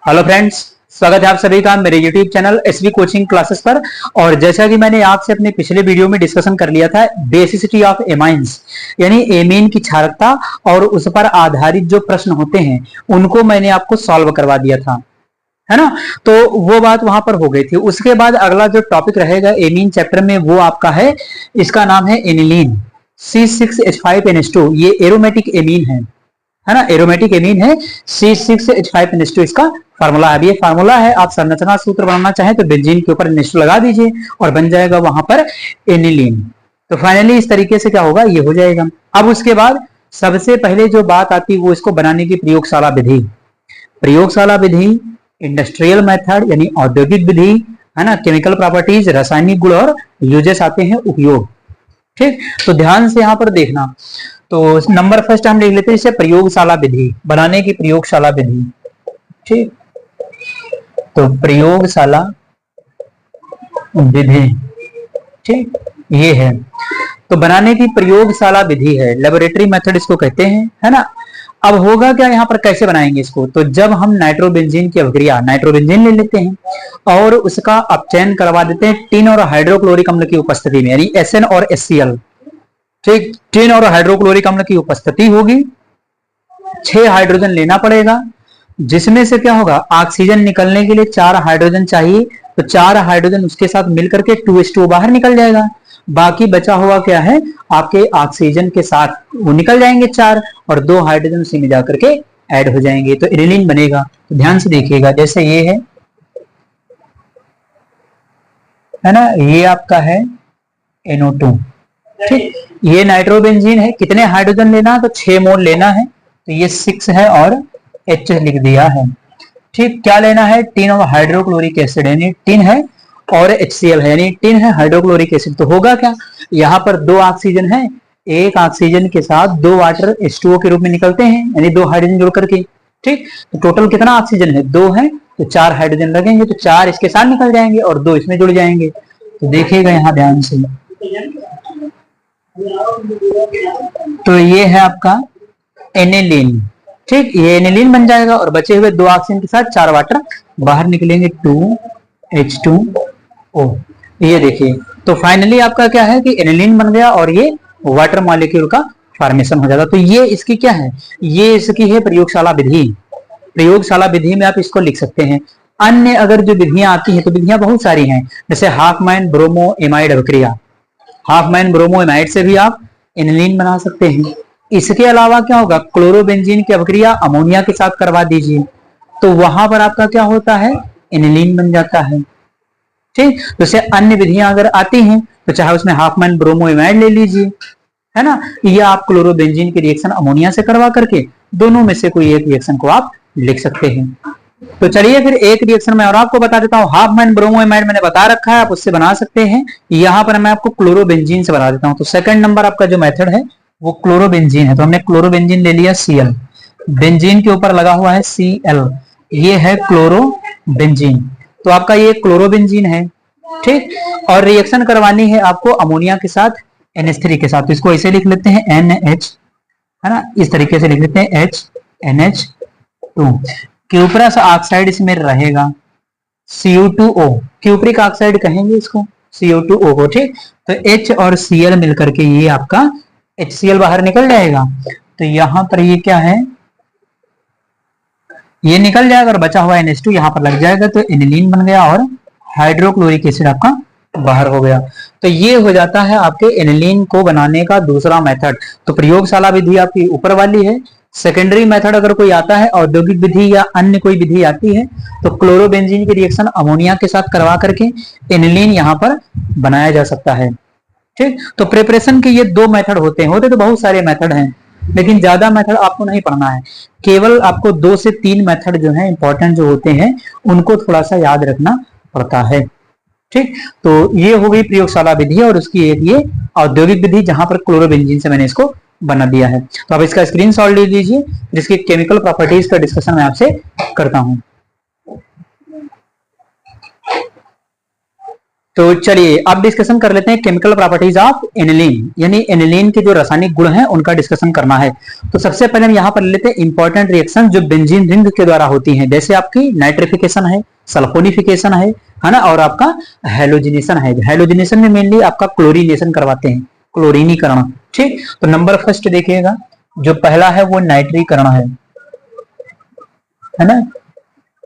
Hello friends, स्वागत है आप सभी का मेरे YouTube channel SV coaching classes पर। और जैसा कि मैंने आपसे अपने पिछले वीडियो में डिस्कशन कर लिया था, बेसिसिटी ऑफ एमाइंस यानी एमीन की क्षारकता और उस पर आधारित जो प्रश्न होते हैं उनको मैंने आपको सॉल्व करवा दिया था, है ना। तो वो बात वहां पर हो गई थी। उसके बाद अगला जो टॉपिक रहेगा एमीन चैप्टर में वो आपका है, इसका नाम है एनिलीन C6H5NH2। ये एरोमेटिक एमीन है ना, एरोमेटिक एमीन है। C6H5NH2 इसका फार्मूला है। ये फार्मूला है, आप संरचना सूत्र बनाना चाहें तो बेंजीन के ऊपर NH2 लगा दीजिए और बन जाएगा वहां पर एनिलीन। तो फाइनली इस तरीके से क्या होगा, ये हो जाएगा। अब उसके बाद सबसे पहले जो बात आती है वो इसको बनाने की प्रयोगशाला विधि। प्रयोगशाला विधि, इंडस्ट्रियल मेथड यानी औद्योगिक विधि, है ना। केमिकल प्रॉपर्टीज, रासायनिक गुण और यूजेस आते हैं उपयोग। ठीक, तो ध्यान से यहां पर देखना। तो नंबर फर्स्ट हम लिख लेते हैं इसे प्रयोगशाला विधि, बनाने की प्रयोगशाला विधि। ठीक, तो प्रयोगशाला विधि, ठीक, ये है। तो बनाने की प्रयोगशाला विधि है, लेबोरेटरी मेथड इसको कहते हैं, है ना। अब होगा क्या यहाँ पर, कैसे बनाएंगे इसको, तो जब हम नाइट्रोबेंजीन की अभिक्रिया, नाइट्रोबेंजीन ले लेते हैं और उसका अपचयन करवा देते हैं टिन और हाइड्रोक्लोरिक अम्ल की उपस्थिति में, यानी SN और HCl। ठीक, टिन और हाइड्रोक्लोरिक अम्ल की उपस्थिति होगी, 6 हाइड्रोजन लेना पड़ेगा, जिसमें से क्या होगा, ऑक्सीजन निकलने के लिए 4 हाइड्रोजन चाहिए, तो 4 हाइड्रोजन उसके साथ मिलकर के 2H2 बाहर निकल जाएगा। बाकी बचा हुआ क्या है, आपके ऑक्सीजन के साथ वो निकल जाएंगे 4 और 2 हाइड्रोजन उसी में जाकर के ऐड हो जाएंगे, तो एनिलीन बनेगा। तो ध्यान से देखिएगा, जैसे ये है ना, ये आपका है NO2। ठीक, ये नाइट्रोबेंजीन है, कितने हाइड्रोजन लेना है, तो 6 मोल लेना है, तो ये 6 है और H लिख दिया है। ठीक, क्या लेना है, टिन और हाइड्रोक्लोरिक एसिड, यानी टिन है और HCl है, यानी टिन है हाइड्रोक्लोरिक एसिड। तो होगा क्या, यहाँ पर 2 ऑक्सीजन है, एक ऑक्सीजन के साथ 2 वाटर H2O के रूप में निकलते हैं, यानी 2 हाइड्रोजन जोड़ करके। ठीक, तो टोटल कितना ऑक्सीजन है, 2 है, तो 4 हाइड्रोजन लगेंगे, तो 4 इसके साथ निकल जाएंगे और 2 इसमें जुड़ जाएंगे। तो देखिएगा यहाँ ध्यान से, तो ये है आपका एनिलीन। ठीक, ये एनिलीन बन जाएगा और बचे हुए 2 ऑक्सीजन के साथ 4 वाटर बाहर निकलेंगे, 2H2O। ये देखिए, तो फाइनली आपका क्या है कि एनिलीन बन गया और ये वाटर मॉलिक्यूल का फॉर्मेशन हो जाता। तो ये इसकी क्या है, ये इसकी है प्रयोगशाला विधि। प्रयोगशाला विधि में आप इसको लिख सकते हैं। अन्य अगर जो विधियां आती हैं तो विधियां बहुत सारी हैं, जैसे हाफमैन ब्रोमो एमाइड अभिक्रिया, हाफमैन ब्रोमो एमाइड से भी आप एनिलीन बना सकते हैं। इसके अलावा क्या होगा, क्लोरोबेंजीन की अभिक्रिया अमोनिया के साथ करवा दीजिए, तो वहां पर आपका क्या होता है, एनिलीन बन जाता है। ठीक, जैसे अन्य विधियां अगर आती हैं तो चाहे उसमें हाफमैन ब्रोमो एमाइड ले लीजिए, है ना, या आप क्लोरोबेंजीन की रिएक्शन अमोनिया से करवा करके दोनों में से कोई एक रिएक्शन को आप लिख सकते हैं। तो चलिए फिर एक रिएक्शन में और आपको बता देता हूं। हाफमैन ब्रोमोएमाइड मैंने बता रखा है, आप उससे बना सकते हैं। यहां पर मैं आपको क्लोरोबेंजीन से बता देता हूं। तो सेकंड नंबर आपका जो मेथड है वो क्लोरोबेंजीन है। तो हमने क्लोरोबेंजीन ले लिया Cl, बेंजीन के ऊपर लगा हुआ है Cl, ये है क्लोरोबेंजीन। तो आपका ये क्लोरोबेंजीन है। ठीक, और रिएक्शन करवानी है आपको अमोनिया के साथ NH3 के साथ, तो इसको ऐसे लिख लेते हैं NH, है ना, इस तरीके से लिख लेते हैं HNH2। क्यूपरस ऑक्साइड इसमें रहेगा, CO2O, क्यूपरिक ऑक्साइड कहेंगे इसको, CO2O को। ठीक, तो H और Cl मिलकर के ये आपका HCl बाहर निकल जाएगा। तो यहां पर ये क्या है, ये निकल जाएगा और बचा हुआ NH2 यहां पर लग जाएगा, तो एनिलीन बन गया और हाइड्रोक्लोरिक एसिड आपका बाहर हो गया। तो ये हो जाता है आपके एनिलीन को बनाने का दूसरा मेथड। तो प्रयोगशाला विधि आपकी ऊपर वाली है। सेकेंडरी मेथड अगर कोई आता है, औद्योगिक विधि या अन्य कोई विधि आती है, तो क्लोरोबेंजीन की रिएक्शन अमोनिया के साथ करवा करके एनिलीन यहां पर बनाया जा सकता है। ठीक, तो प्रिपरेशन के ये 2 मेथड होते हैं, होते तो बहुत सारे मेथड हैं, लेकिन ज्यादा मेथड आपको नहीं पढ़ना है। केवल आपको 2 से 3 मेथड जो है इंपॉर्टेंट जो होते हैं उनको थोड़ा सा याद रखना पड़ता है। ठीक, तो ये हो गई प्रयोगशाला विधि और उसकी एक ये औद्योगिक विधि जहां पर क्लोरोबेंजीन से मैंने इसको बना दिया है। तो आप इसका स्क्रीनशॉट ले लीजिए, जिसकी केमिकल प्रॉपर्टीज का डिस्कशन मैं आपसे करता हूं। तो चलिए अब डिस्कशन कर लेते हैं केमिकल प्रॉपर्टीज ऑफ एनिलीन, यानी एनिलीन के जो रासायनिक गुण हैं उनका डिस्कशन करना है। तो सबसे पहले हम यहाँ पर लेते हैं इंपॉर्टेंट रिएक्शन जो बेंजीन रिंग के द्वारा होती हैं, जैसे आपकी नाइट्रिफिकेशन है, सल्फोनिफिकेशन है ना, और आपका हेलोजिनेशन है। हेलोजिनेशन में मेनली आपका क्लोरीनेशन करवाते हैं, क्लोरीनीकरण। ठीक, तो नंबर फर्स्ट देखिएगा, जो पहला है वो नाइट्रीकरण है ना,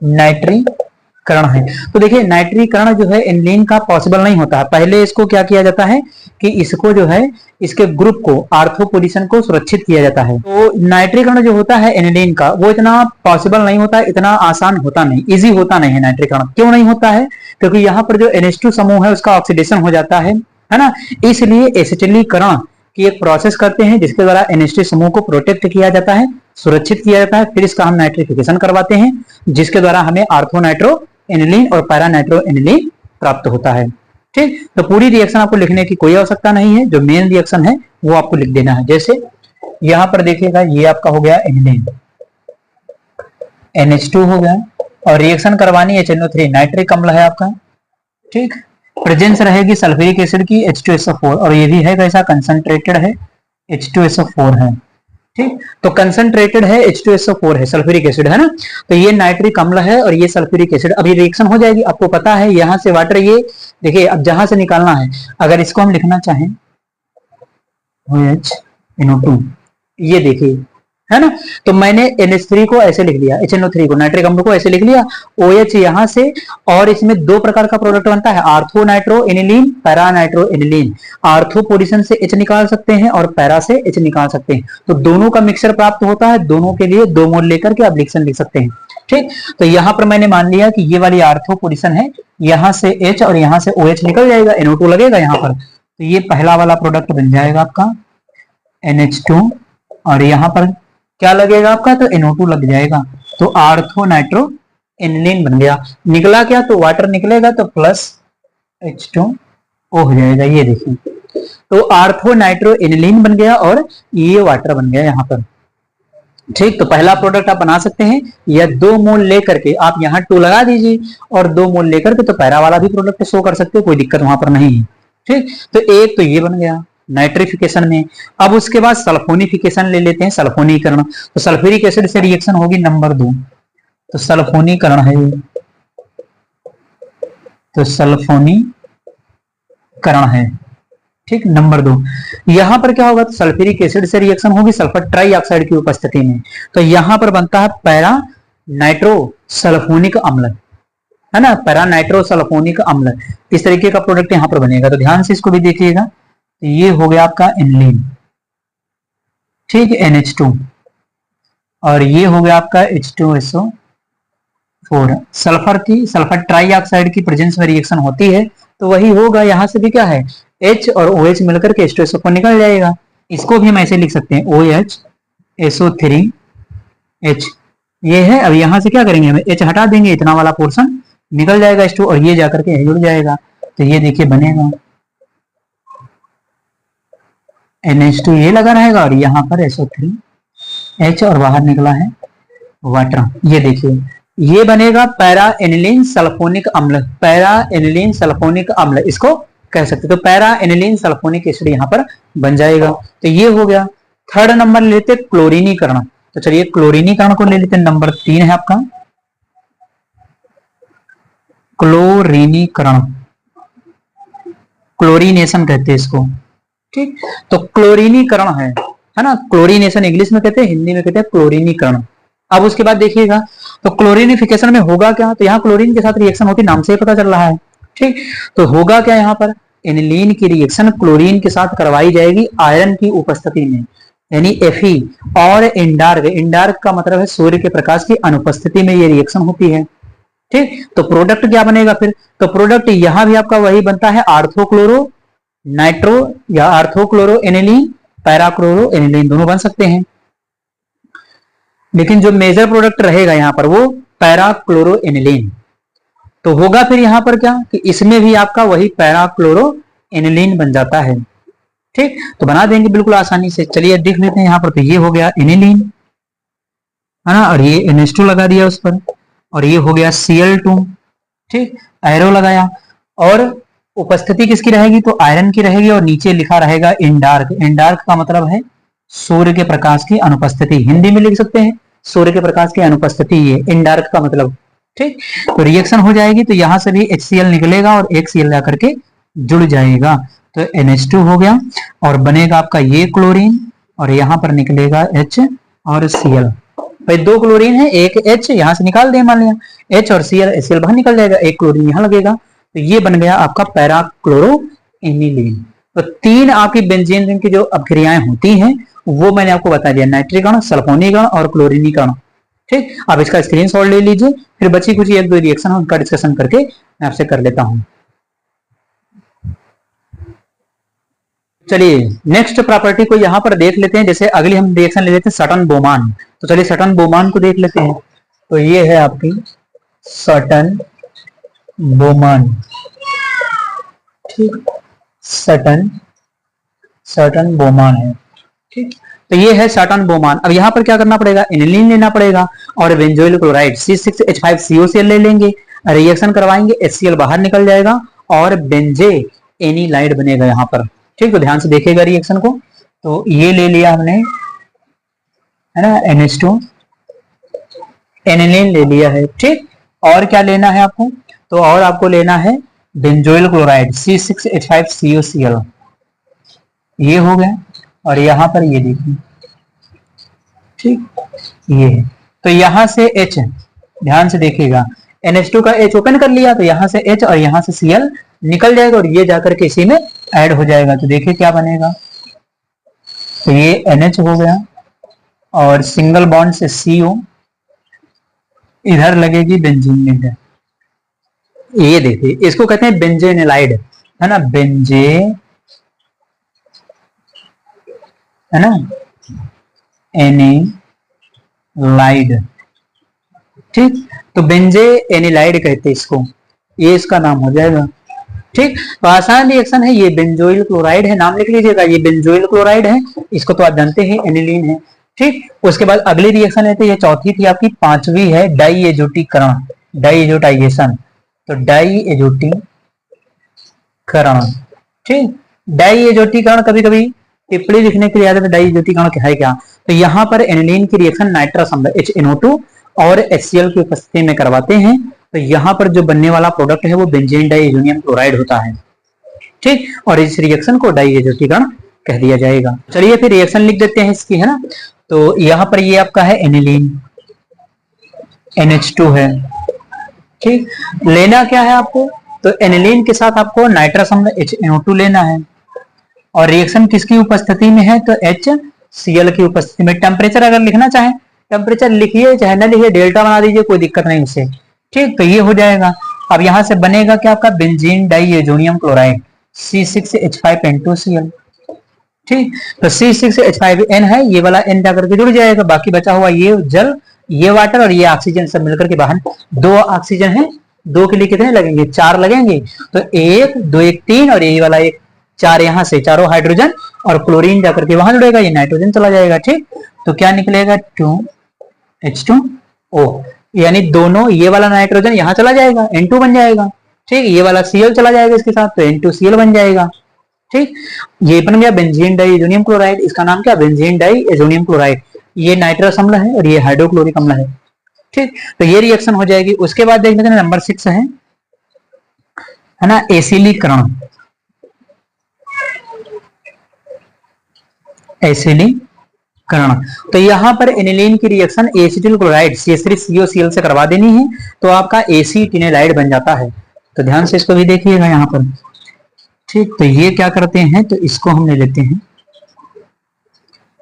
नाइट्रीकरण है। तो देखिए नाइट्रीकरण जो है एनिलीन का पॉसिबल नहीं होता है। पहले इसको क्या किया जाता है कि इसको जो है इसके ग्रुप को, आर्थो पोजीशन को सुरक्षित किया जाता है। तो नाइट्रीकरण जो होता है एनिलीन का वो इतना पॉसिबल नहीं होता है, इतना आसान होता नहीं, इजी होता नहीं है नाइट्रीकरण। क्यों नहीं होता है? क्योंकि यहाँ पर जो NH2 समूह है उसका ऑक्सीडेशन हो जाता है ना, इसलिए एसिटिलीकरण की एक प्रोसेस करते हैं जिसके द्वारा NH2 समूह को प्रोटेक्ट किया जाता है, सुरक्षित किया जाता है। फिर इसका हम नाइट्रिफिकेशन करवाते हैं जिसके द्वारा हमें आर्थो नाइट्रो एनिलीन और पैरा नाइट्रो एनिलीन प्राप्त होता है। ठीक, तो पूरी रिएक्शन आपको लिखने की कोई आवश्यकता नहीं है, जो मेन रिएक्शन है वो आपको लिख देना है। जैसे यहां पर देखिएगा ये आपका हो गया एनिलीन, NH2 हो गया, और रिएक्शन करवानी है HNO3 नाइट्रिक अम्ल है आपका। ठीक, प्रेजेंस रहेगी सल्फ्यूरिक एसिड की H2SO4, और ये भी है कैसा, कंसंट्रेटेड है, H2SO4 है। ठीक, तो कंसंट्रेटेड है H2SO4 है, सल्फ्यूरिक एसिड है ना, तो ये नाइट्रिक अम्ल है और ये सल्फ्यूरिक एसिड। अभी रिएक्शन हो जाएगी, आपको पता है यहां से वाटर, ये देखिए अब जहां से निकालना है, अगर इसको हम लिखना चाहें OH ये देखिए है ना, तो मैंने NH3 को ऐसे लिख लिया, HNO3 को, नाइट्रिक अम्ल को ऐसे लिख लिया, OH यहां से, और इसमें दो प्रकार का प्रोडक्ट बनता है, ortho nitro aniline, para nitro aniline. Ortho position से H निकाल सकते हैं और पैरा से H निकाल सकते हैं, तो दोनों का मिक्सचर प्राप्त होता है। दोनों के लिए 2 मोल लेकर के आप रिएक्शन लिख सकते हैं। ठीक, तो यहां पर मैंने मान लिया कि ये वाली आर्थो पोजीशन है, यहां से H और यहां से OH निकल जाएगा, NO2 लगेगा यहां पर, तो ये पहला वाला प्रोडक्ट बन जाएगा आपका NH2, और यहां पर क्या लगेगा आपका, तो NO2 लग जाएगा, तो आर्थो नाइट्रो एनिलीन बन गया। निकला क्या, तो वाटर निकलेगा, तो प्लस H2O हो जाएगा, ये देखिए, तो आर्थो नाइट्रो एनिलीन बन गया और ये वाटर बन गया यहाँ पर। ठीक, तो पहला प्रोडक्ट आप बना सकते हैं, या 2 मोल लेकर के आप यहाँ 2 लगा दीजिए, और 2 मोल लेकर के तो पैरा वाला भी प्रोडक्ट शो कर सकते हो, कोई दिक्कत वहां पर नहीं है। ठीक, तो एक तो ये बन गया नाइट्रिफिकेशन में। अब उसके बाद सल्फोनिफिकेशन ले लेते हैं, सल्फोनीकरण। तो सल्फ्यूरिक एसिड से रिएक्शन होगी नंबर 2, तो सल्फोनीकरण है, तो सल्फोनीकरण है। ठीक, नंबर 2 यहां पर क्या होगा, तो सल्फ्यूरिक एसिड से रिएक्शन होगी सल्फर ट्राइऑक्साइड की उपस्थिति में, तो यहां पर बनता है पैरा नाइट्रो सल्फोनिक अम्ल, है ना, पैरा नाइट्रो सल्फोनिक अम्ल। इस तरीके का प्रोडक्ट यहां पर बनेगा, तो ध्यान से इसको भी देखिएगा। तो ये हो गया आपका एनिलीन, ठीक, NH2, और ये हो गया आपका H2SO4। सल्फर ट्राइऑक्साइड की प्रेजेंस में रिएक्शन होती है, तो वही होगा, यहां से भी क्या है, H और OH मिलकर के H2SO4 निकल जाएगा। इसको भी हम ऐसे लिख सकते हैं, OHSO3H, ये है। अब यहां से क्या करेंगे, हमें H हटा देंगे, इतना वाला पोर्शन निकल जाएगा H2, और ये जाकर के जुड़ जाएगा, तो ये देखिए बनेगा NH2 ये लगा रहेगा, और यहाँ पर SO3H, और बाहर निकला है वाटर। ये देखिए ये बनेगा पैरा एनिलीन सल्फोनिक अम्ल, पैरा एनिलीन सल्फोनिक अम्ल इसको कह सकते, तो पैरा एनिलीन सल्फोनिक एसिड यहाँ पर बन जाएगा। तो ये हो गया। थर्ड नंबर लेते क्लोरीनीकरण, तो चलिए क्लोरीनीकरण को ले लेते, नंबर 3 है आपका क्लोरीनीकरण, क्लोरीनेशन कहते हैं इसको। ठीक, तो क्लोरीनीकरण है ना, क्लोरीनेशन इंग्लिश में कहते हैं, हिंदी में कहते हैं क्लोरीनीकरण। अब उसके बाद देखिएगा, तो क्लोरीनिफिकेशन में होगा क्या, तो यहाँ क्लोरीन के साथ रिएक्शन होती, नाम से ही पता चल रहा है। ठीक, तो होगा क्या, यहाँ पर एनिलीन की रिएक्शन क्लोरीन के साथ करवाई जाएगी आयरन की उपस्थिति में, यानी Fe, और इंडार्क, इंडार्क का मतलब है सूर्य के प्रकाश की अनुपस्थिति में ये रिएक्शन होती है। ठीक, तो प्रोडक्ट क्या बनेगा फिर, तो प्रोडक्ट यहां भी आपका वही बनता है, आर्थोक्लोरो नाइट्रो या आर्थोक्लोरो एनिलीन, पैराक्लोरो एनिलीन दोनों बन सकते हैं, लेकिन जो मेजर प्रोडक्ट रहेगा यहां पर वो पैराक्लोरो एनिलीन। तो होगा फिर यहां पर क्या कि इसमें भी आपका वही पैराक्लोरो एनिलीन बन जाता है। ठीक, तो बना देंगे बिल्कुल आसानी से। चलिए देख लेते हैं यहां पर, तो ये हो गया एनिलीन, है ना, और ये NH2 लगा दिया उस पर, और ये हो गया Cl2। ठीक, एरो लगाया, और उपस्थिति किसकी रहेगी, तो आयरन की रहेगी, और नीचे लिखा रहेगा इन डार्क। इन डार्क का मतलब है सूर्य के प्रकाश की अनुपस्थिति, हिंदी में लिख सकते हैं सूर्य के प्रकाश की अनुपस्थिति, ये इन डार्क का मतलब। ठीक, तो रिएक्शन हो जाएगी तो यहां से भी HCl निकलेगा और एक Cl जाकर के जुड़ जाएगा, तो NH2 हो गया, और बनेगा आपका ये क्लोरीन, और यहाँ पर निकलेगा H और Cl। भाई दो क्लोरीन है, एक H यहां से निकाल दे, मान लिया H और Cl बाहर निकल जाएगा, एक क्लोरीन यहाँ लगेगा, तो ये बन गया आपका पैरा क्लोरो एनिलीन। तो तीन आपकी बेंजीन रिंग की जो अभिक्रियाएं होती हैं वो मैंने आपको बता दिया, नाइट्रिकरण, सल्फोनीकरण और क्लोरीनीकरण। ठीक, अब इसका स्क्रीनशॉट ले लीजिए, फिर बची कुछ एक दो रिएक्शन उनका डिस्कशन करके मैं आपसे कर लेता हूं। चलिए नेक्स्ट प्रॉपर्टी को यहां पर देख लेते हैं, जैसे अगली हम रिएक्शन ले लेते हैं सटन बोमान। तो चलिए सटन बोमान को देख लेते हैं। तो ये है आपकी सटन बोमान। ठीक, सटन बोमान है। ठीक, तो ये है सटन बोमान। अब यहाँ पर क्या करना पड़ेगा, एनिलीन लेना पड़ेगा और बेंजोइल क्लोराइड C6H5COCl ले लेंगे, रिएक्शन करवाएंगे, HCl बाहर निकल जाएगा और बेंजे एनिलाइड बनेगा यहाँ पर। ठीक, तो ध्यान से देखिएगा रिएक्शन को। तो ये ले लिया हमने, है ना, NH2, एनिलीन ले लिया है। ठीक, और क्या लेना है आपको, तो और आपको लेना है बेंजोइल क्लोराइड C6H5COCl, ये हो गया, और यहां पर ये देखिए। ठीक, ये है, तो यहां से H, ध्यान से देखिएगा, NH2 का H ओपन कर लिया तो यहां से H और यहां से Cl निकल जाएगा और ये जाकर के इसी में ऐड हो जाएगा। तो देखिए क्या बनेगा, तो ये NH हो गया और सिंगल बॉन्ड से CO, इधर लगेगी बेंजीन रिंग। ये देखिए, इसको कहते हैं बेंजेनेलाइड, है ना, बेंजे, है ना, एनिलाइड। ठीक, तो बेंजे एनिलाइड कहते हैं इसको, ये इसका नाम हो जाएगा। ठीक, तो आसान रिएक्शन है, ये बेंजोइल क्लोराइड है, नाम लिख लीजिएगा, ये बेंजोइल क्लोराइड है, इसको तो आप जानते हैं एनिलीन है। ठीक, उसके बाद अगली रिएक्शन लेते हैं, ये चौथी थी आपकी, पांचवी है डाइएजोटीकरण, डाइएजोटाइजेशन। तो डाइएजोटीकरण, ठीक, डाइएजोटीकरण कभी कभी टिप्पणी लिखने के लिए आता है, डाइएजोटीकरण क्या है क्या। तो यहाँ पर एनिलीन की रिएक्शन नाइट्रस अम्ल HNO2 और HCl की उपस्थिति में करवाते हैं, तो यहाँ पर जो बनने वाला प्रोडक्ट है वो बेंजीन डाइएजोनियम क्लोराइड होता है। ठीक, और इस रिएक्शन को डाइएजोटीकरण कह दिया जाएगा। चलिए फिर रिएक्शन लिख देते हैं इसकी, है ना। तो यहाँ पर ये आपका है एनिलीन, NH2 है। ठीक, लेना क्या है आपको, तो एनिलीन के साथ आपको नाइट्रस अम्ल HNO2 लेना है, और रिएक्शन किसकी उपस्थिति में है, तो HCl की उपस्थिति में। टेम्परेचर अगर लिखना चाहे टेम्परेचर लिखिए, चाहे ना लिखिए, डेल्टा बना दीजिए, कोई दिक्कत नहीं उससे। ठीक, तो ये हो जाएगा। अब यहां से बनेगा क्या आपका बेंजीन डाइएजोनियम क्लोराइड C6H5N2Cl। ठीक, तो C6H5N है, ये वाला N जाकर के जुड़ जाएगा, बाकी बचा हुआ ये जल, ये वाटर और ये ऑक्सीजन सब मिलकर के बाहर, दो ऑक्सीजन है, दो के लिए कितने लगेंगे, चार लगेंगे, तो एक दो एक तीन और ये वाला एक चार, यहां से चारों हाइड्रोजन और क्लोरीन जाकर के वहां जुड़ेगा, ये नाइट्रोजन चला जाएगा। ठीक, तो क्या निकलेगा 2H2O, यानी दोनों, ये वाला नाइट्रोजन यहां चला जाएगा, N2 बन जाएगा। ठीक, ये वाला Cl चला जाएगा इसके साथ, तो N2Cl बन जाएगा। ठीक, ये बन गया बेंजीन डाइएजोनियम क्लोराइड, इसका नाम क्या, बेंजीन डाइएजोनियम क्लोराइड। ये नाइट्रस अम्ल है और ये हाइड्रोक्लोरिक अम्ल है। ठीक, तो ये रिएक्शन हो जाएगी। उसके बाद देख लेते हैं नंबर 6 है ना, एसिलीकरण। एसिलीकरण, तो यहां पर एनिलीन की रिएक्शन एसिटिल क्लोराइड CH3COCl से करवा देनी है, तो आपका एसीटिनेलाइड बन जाता है। तो ध्यान से इसको भी देखिएगा यहाँ पर। ठीक, तो ये क्या करते हैं, तो इसको हम ले लेते हैं।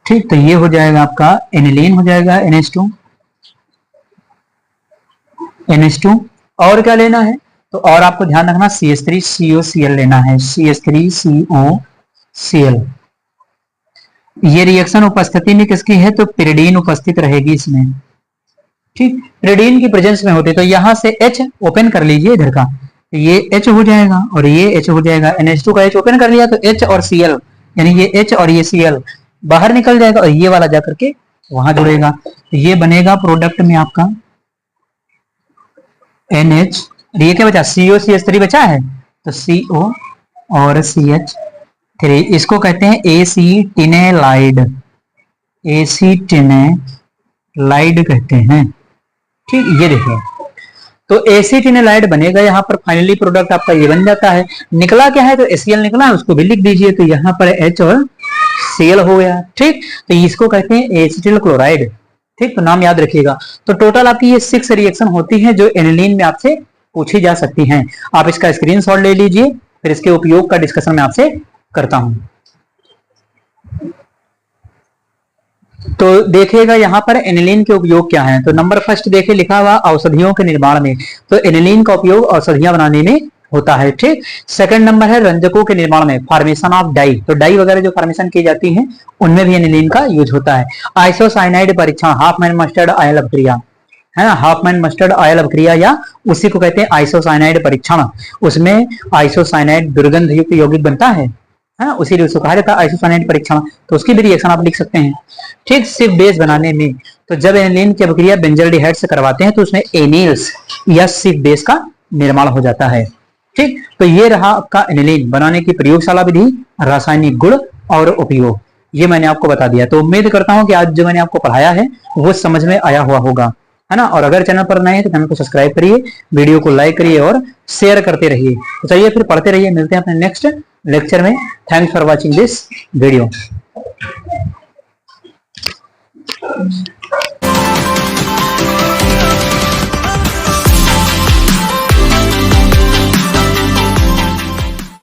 ठीक, तो ये हो जाएगा आपका एनिलीन हो जाएगा NH2। और क्या लेना है, तो और आपको ध्यान रखना CH3COCl लेना है, CH3COCl। ये रिएक्शन उपस्थिति में किसकी है, तो पिरिडीन उपस्थित रहेगी इसमें। ठीक, पिरिडीन की प्रेजेंस में होते, तो यहां से H ओपन कर लीजिए इधर का, तो ये H हो जाएगा और ये H हो जाएगा, NH2 का H ओपन कर लिया तो H और Cl, यानी ये H और ये Cl बाहर निकल जाएगा और ये वाला जाकर के वहां जुड़ेगा, तो ये बनेगा प्रोडक्ट में आपका NH, ये क्या बचा, COCH3 बचा है, तो CO और CH3, इसको कहते हैं एसीटिनेलाइड, एसीटिनेलाइड कहते हैं। ठीक, ये देखिए, तो एसीटिनेलाइड बनेगा यहाँ पर, फाइनली प्रोडक्ट आपका ये बन जाता है। निकला क्या है, तो HCl निकला है, उसको भी लिख दीजिए, तो यहाँ पर H और Cl हो गया। ठीक, तो इसको कहते हैं एसिटिल क्लोराइड। ठीक, तो नाम याद रखिएगा। तो टोटल आपकी ये 6 रिएक्शन होती हैं जो एनिलीन में आपसे पूछी जा सकती हैं। आप इसका स्क्रीनशॉट ले लीजिए, फिर इसके उपयोग का डिस्कशन मैं आपसे करता हूं। तो देखिएगा यहाँ पर एनिलीन के उपयोग क्या है। तो नंबर फर्स्ट देखिए लिखा हुआ औषधियों के निर्माण में, तो एनिलीन का उपयोग औषधियां बनाने में होता है। ठीक, सेकंड नंबर है रंजकों के निर्माण में, फॉर्मेशन ऑफ डाई, तो डाई वगैरह जो फॉर्मेशन की जाती है उनमें भी एनिलीन का यूज होता है। आइसोसाइनाइड परीक्षण, हाफमैन मस्टर्ड ऑयल अभिक्रिया है ना, हाफमैन मस्टर्ड ऑयल अभिक्रिया या उसी को कहते हैं आइसोसाइनाइड परीक्षण। उसमें आइसोसाइनाइड दुर्गंध युक्त यौगिक बनता है ना, उसी उसको कहा जाता है आइसोसाइनाइड परीक्षण। तो उसकी भी रिएक्शन आप लिख सकते हैं। ठीक, सिर्फ बेस बनाने में, तो जब एनिलीन की अभिक्रिया बेंजल्डिहाइड से करवाते हैं तो उसमें एनिल्स या सिर्फ बेस का निर्माण हो जाता है। ठीक, तो ये रहा आपका एनिलीन बनाने की प्रयोगशाला विधि, रासायनिक गुण और उपयोग, ये मैंने आपको बता दिया। तो उम्मीद करता हूं कि आज जो मैंने आपको पढ़ाया है वो समझ में आया हुआ होगा, है ना। और अगर चैनल पर नए हैं तो चैनल को सब्सक्राइब करिए, वीडियो को लाइक करिए और शेयर करते रहिए। तो चलिए फिर पढ़ते रहिए, मिलते हैं अपने नेक्स्ट लेक्चर में। Thanks for watching this video.